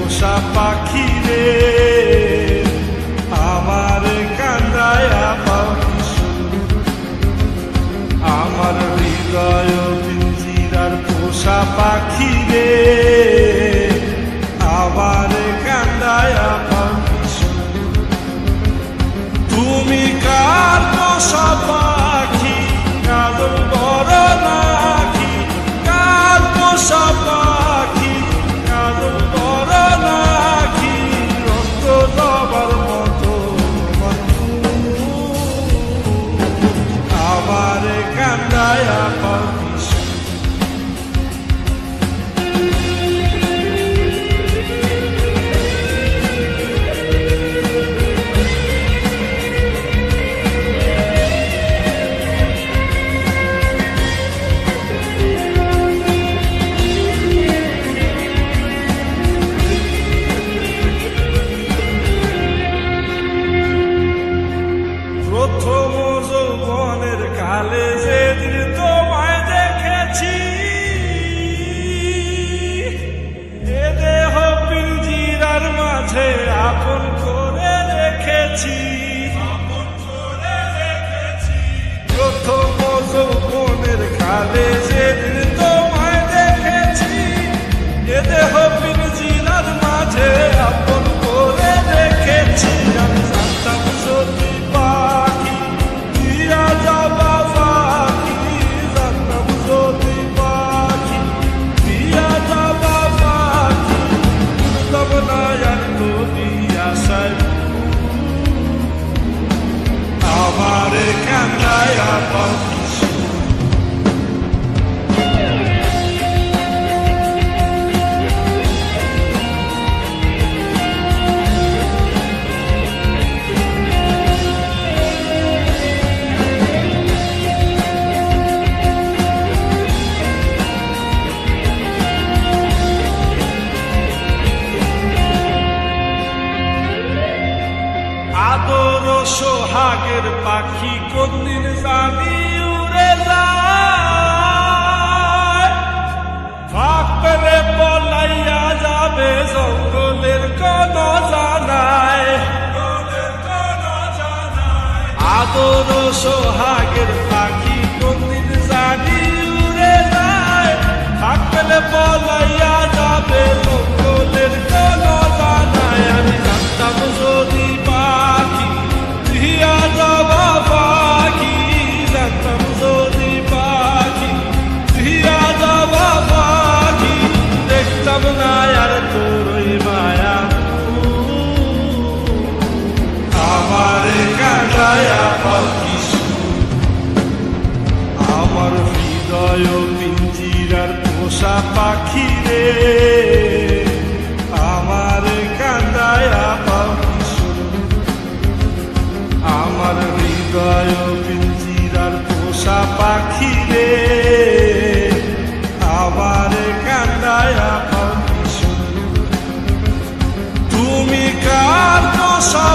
পোষা পাখি রে আমার কান্দায় আমার হৃদয় পিঞ্জিরার পোষা পাখি রে আমার কান্দায় তুমি কার পোষা পাখি কাদল বড় নাকি কার পোষা পাখি কাদল বড় নাকি রক্ত দবার মতো আমার কান্দায় প্রথম যৌবনের কালে যেদিন তোমায় দেখেছি এ দেহ পিঞ্জিরার মাঝে আপন করে রেখেছি প্রথম যৌবনের কালে যেদিন তোমায় দেখেছি এ দেহ পিঞ্জিরার মাঝে আপন করে রেখেছি আমি জানতাম যদি আমার কান্দায় আদর সোহাগের পাখি কোনদিন জানি উড়ে যায় ফাঁক পেলে পলাইয়া যাবে জঙ্গলের কোন জানায় আদর সোহাগের পাখি কোনদিন জানি উড়ে যায় ফাঁক পেলে পলাইয়া যাবে জঙ্গলের কোন জানায় আমি জানতাম যদি আমার হৃদয় পিঞ্জিরার পোষা পাখি রে আমার কান্দায় আমার হৃদয় পিঞ্জিরার পোষা পাখি রে আমার কান্দায় তুমি কার পোষা